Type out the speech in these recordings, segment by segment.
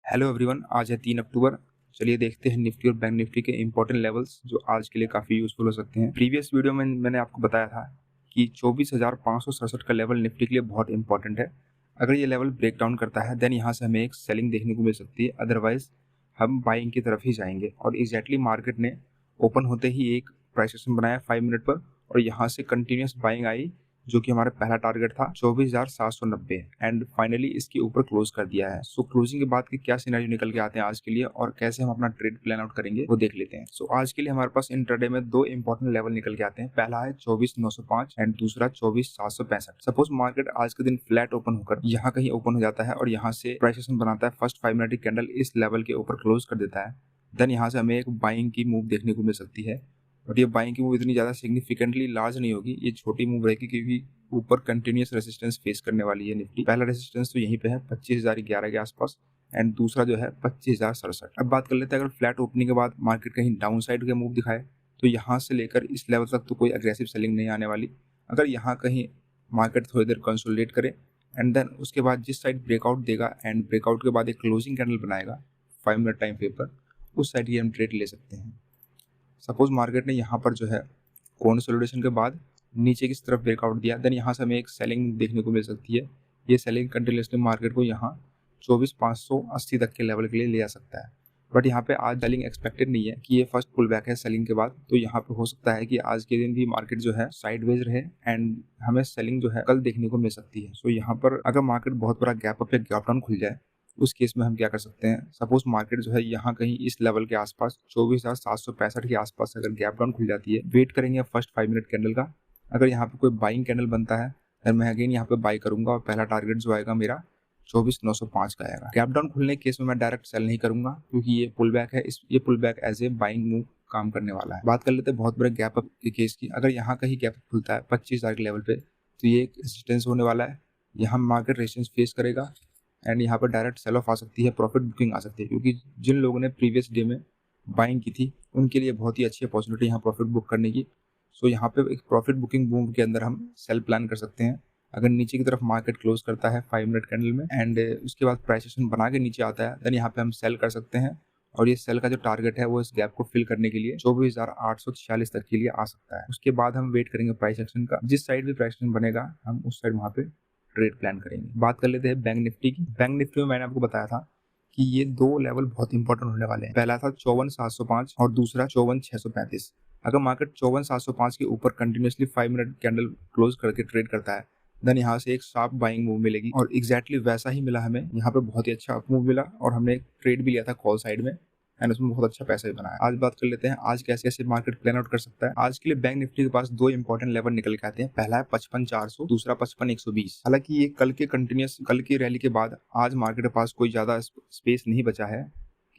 Hello everyone, आज है 3 अक्टूबर। चलिए देखते हैं निफ्टी और बैंक निफ्टी के इंपॉर्टेंट लेवल्स जो आज के लिए काफ़ी यूजफुल हो सकते हैं। प्रीवियस वीडियो में मैंने आपको बताया था कि 24,567 का लेवल निफ्टी के लिए बहुत इंपॉर्टेंट है। अगर ये लेवल ब्रेक डाउन करता है देन यहाँ से हमें एक सेलिंग देखने को मिल सकती है, अदरवाइज हम बाइंग की तरफ ही जाएंगे। और एग्जैक्टली मार्केट ने ओपन होते ही एक प्राइस एक्शन बनाया 5 मिनट पर और यहाँ से कंटिन्यूस बाइंग आई, जो कि हमारा पहला टारगेट था 24,790 एंड फाइनली इसके ऊपर क्लोज कर दिया है। सो क्लोजिंग के बाद के क्या सिनेरियो निकल के आते हैं आज के लिए और कैसे हम अपना ट्रेड प्लान आउट करेंगे वो देख लेते हैं। सो आज के लिए हमारे पास इंट्राडे में दो इंपॉर्टेंट लेवल निकल के आते हैं। पहला है 24,905 एंड दूसरा 24,765। सपोज मार्केट आज के दिन फ्लैट ओपन होकर यहाँ कहीं ओपन हो जाता है और यहाँ से प्राइस एक्शन बनाता है, फर्स्ट 5 मिनट की कैंडल इस लेवल के ऊपर क्लोज कर देता है, देन यहाँ से हमें एक बाइंग की मूव देखने को मिल सकती है। बट ये बाइंग की मूव इतनी ज़्यादा सिग्निफिकेंटली लार्ज नहीं होगी, ये छोटी मूव रहेगी क्योंकि ऊपर कंटिन्यूस रेजिस्टेंस फेस करने वाली है निफ्टी। पहला रेजिस्टेंस तो यहीं पे है 25,011 के आसपास एंड दूसरा जो है 25,067। अब बात कर लेते हैं, अगर फ्लैट ओपनिंग के बाद मार्केट कहीं डाउन साइड का मूव दिखाए तो यहाँ से लेकर इस लेवल तक तो कोई अग्रेसिव सेलिंग नहीं आने वाली। अगर यहाँ कहीं मार्केट थोड़ी देर कंसोलिडेट करे एंड देन उसके बाद जिस साइड ब्रेकआउट देगा एंड ब्रेकआउट के बाद एक क्लोजिंग कैंडल बनाएगा 5 मिनट टाइम फ्रेम पर, उस साइड की हम ट्रेड ले सकते हैं। सपोज मार्केट ने यहाँ पर जो है कंसोलिडेशन के बाद नीचे की तरफ ब्रेकआउट दिया, देन यहाँ से हमें एक सेलिंग देखने को मिल सकती है। ये सेलिंग कंटिन्यूसली मार्केट को यहाँ 24,580 तक के लेवल के लिए ले जा सकता है। बट यहाँ पे आज सेलिंग एक्सपेक्टेड नहीं है कि ये फर्स्ट पुल बैक है सेलिंग के बाद, तो यहाँ पे हो सकता है कि आज के दिन भी मार्केट जो है साइडवेज रहे एंड हमें सेलिंग जो है कल देखने को मिल सकती है। सो यहाँ पर अगर मार्केट बहुत बड़ा गैप अप या गैप डाउन खुल जाए उस केस में हम क्या कर सकते हैं, सपोज मार्केट जो है यहाँ कहीं इस लेवल के आसपास 24,765 के आसपास अगर गैप डाउन खुल जाती है, वेट करेंगे फर्स्ट 5 मिनट कैंडल का। अगर यहाँ पे कोई बाइंग कैंडल बनता है देन मैं अगेन यहाँ पे बाई करूंगा और पहला टारगेट जो आएगा मेरा 24,905 का आएगा। गैप डाउन खुलने के केस में मैं डायरेक्ट सेल नहीं करूंगा क्योंकि ये पुल बैक है, ये pull back as a buying move काम करने वाला है। बात कर लेते हैं बहुत बड़े गैप अप के केस की। अगर यहाँ कहीं गैप अप खुलता है 25,000 के लेवल पे तो ये एक रेजिस्टेंस होने वाला है, यहाँ मार्केट रेजिस्टेंस फेस करेगा एंड यहाँ पर डायरेक्ट सेल ऑफ आ सकती है, प्रॉफिट बुकिंग आ सकती है, क्योंकि जिन लोगों ने प्रीवियस डे में बाइंग की थी उनके लिए बहुत ही अच्छी अपॉर्चुनिटी यहाँ प्रॉफिट बुक करने की। सो यहाँ पे एक प्रॉफिट बुकिंग मूव के अंदर हम सेल प्लान कर सकते हैं। अगर नीचे की तरफ मार्केट क्लोज करता है 5 मिनट कैंडल में एंड उसके बाद प्राइस एक्शन बना के नीचे आता है देन यहाँ पे हम सेल कर सकते हैं और ये सेल का जो टारगेट है वो इस गैप को फिल करने के लिए 24,846 तक के लिए आ सकता है। उसके बाद हम वेट करेंगे प्राइस एक्शन का, जिस साइड भी प्राइस एक्शन बनेगा हम उस साइड वहाँ पे ट्रेड प्लान करेंगे। बात कर लेते हैं बैंक निफ्टी की। बैंक निफ्टी में मैंने आपको बताया था कि ये दो लेवल बहुत इंपॉर्टेंट होने वाले हैं। पहला था 54,705 और दूसरा 54,635। अगर मार्केट 54,705 के ऊपर कंटिन्यूसली 5 मिनट कैंडल क्लोज करके ट्रेड करता है देन यहाँ से एक शार्प बाइंग मूव मिलेगी और एग्जैक्टली वैसा ही मिला हमें। यहाँ पे बहुत ही अच्छा अप मूव मिला और हमने एक ट्रेड भी लिया था कॉल साइड में एंड उसमें बहुत अच्छा पैसा भी बनाया। आज बात कर लेते हैं आज कैसे कैसे मार्केट प्लान आउट कर सकता है। आज के लिए बैंक निफ्टी के पास दो इंपॉर्टेंट लेवल निकल के आते हैं। पहला है 55,400, दूसरा 55,120। हालांकि ये कल की रैली के बाद आज मार्केट के पास कोई ज्यादा स्पेस नहीं बचा है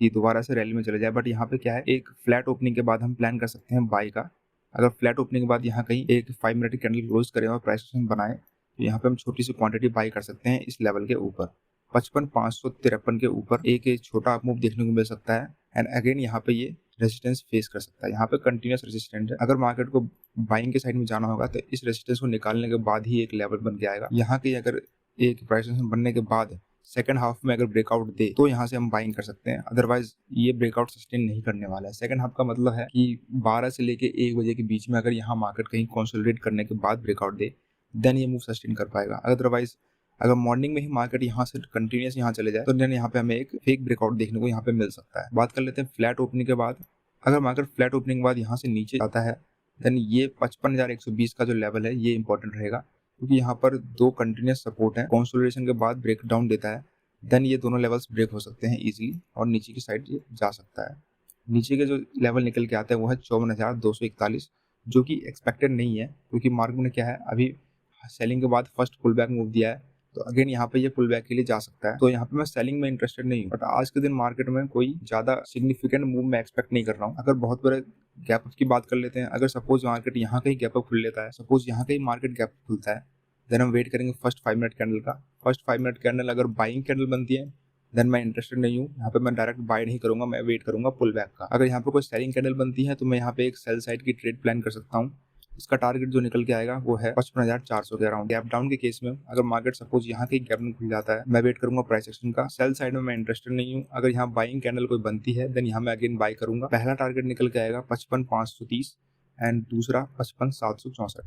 कि दोबारा से रैली में चले जाए। बट यहाँ पे क्या है, एक फ्लैट ओपनिंग के बाद हम प्लान कर सकते हैं बाई का। अगर फ्लैट ओपनिंग के बाद यहाँ कहीं एक 5 मिनट की कैंडल क्लोज करें और प्राइस एक्शन बनाए तो यहाँ पे हम छोटी सी क्वांटिटी बाई कर सकते हैं इस लेवल के ऊपर। 55,553 के ऊपर एक छोटा अप मूव देखने को मिल सकता है एंड अगेन यहाँ पे ये रेजिस्टेंस फेस कर सकता है। यहाँ पे कंटिन्यूस रेजिस्टेंस है। अगर मार्केट को बाइंग के साइड में जाना होगा तो इस रेजिस्टेंस को निकालने के बाद ही एक लेवल बन के आएगा। यहाँ के अगर एक प्राइस बनने के बाद सेकंड हाफ में अगर ब्रेकआउट दे तो यहाँ से हम बाइंग कर सकते हैं, अदरवाइज ये ब्रेकआउट सस्टेन नहीं करने वाला है। सेकंड हाफ का मतलब है कि 12 से लेके 1 बजे के बीच में अगर यहाँ मार्केट कहीं कंसोलिडेट करने के बाद ब्रेकआउट दे देन ये मूव सस्टेन कर पाएगा। अदरवाइज अगर मॉर्निंग में ही मार्केट यहाँ से कंटिन्यूस यहाँ चले जाए तो देन यहाँ पे हमें एक फेक ब्रेकआउट देखने को यहाँ पे मिल सकता है। बात कर लेते हैं फ्लैट ओपनिंग के बाद। अगर मार्केट फ्लैट ओपनिंग के बाद यहाँ से नीचे आता है देन ये 55,120 का जो लेवल है ये इंपॉर्टेंट रहेगा, क्योंकि यहाँ पर दो कंटिन्यूस सपोर्ट है। कंसोलिडेशन के बाद ब्रेक डाउन देता है देन ये दोनों लेवल्स ब्रेक हो सकते हैं इजीली और नीचे की साइड ये जा सकता है। नीचे के जो लेवल निकल के आते हैं वो है 54,241, जो कि एक्सपेक्टेड नहीं है क्योंकि मार्केट ने क्या है अभी सेलिंग के बाद फर्स्ट पुल बैक मूव दिया है, तो अगेन यहाँ पे ये पुल बैक के लिए जा सकता है। तो यहाँ पे मैं सेलिंग में इंटरेस्टेड नहीं हूँ। बट आज के दिन मार्केट में कोई ज्यादा सिग्निफिकेंट मूव मैं एक्सपेक्ट नहीं कर रहा हूँ। अगर बहुत बड़े गैप अप की बात कर लेते हैं, अगर सपोज मार्केट यहाँ कहीं गैप अप खुल लेता है, सपोज यहाँ कहीं मार्केट गैप अप खुलता है देन हम वेट करेंगे फर्स्ट 5 मिनट कैंडल का। फर्स्ट 5 मिनट कैंडल अगर बाइंग कैंडल बनती है देन मैं इंटरेस्टेड नहीं हूँ। यहाँ पे मैं डायरेक्ट बाय नहीं करूंगा, मैं वेट करूंगा पुल बैक का। अगर यहाँ पे कोई सेलिंग कैंडल बनती है तो मैं यहाँ पे एक सेल साइड की ट्रेड प्लान कर सकता हूँ इसका टारगेट जो निकल के आएगा वो है 55,400 के अराउंड। गैप डाउन के केस में अगर मार्केट सपोज यहाँ के गैप डाउन खुल जाता है, मैं वेट करूंगा प्राइस एक्शन का। सेल साइड में मैं इंटरेस्टेड नहीं हूँ। अगर यहाँ बाइंग कैंडल कोई बनती है देन यहाँ मैं अगेन बाय करूंगा। पहला टारगेट निकल के आएगा 55,530 एंड दूसरा 55,764।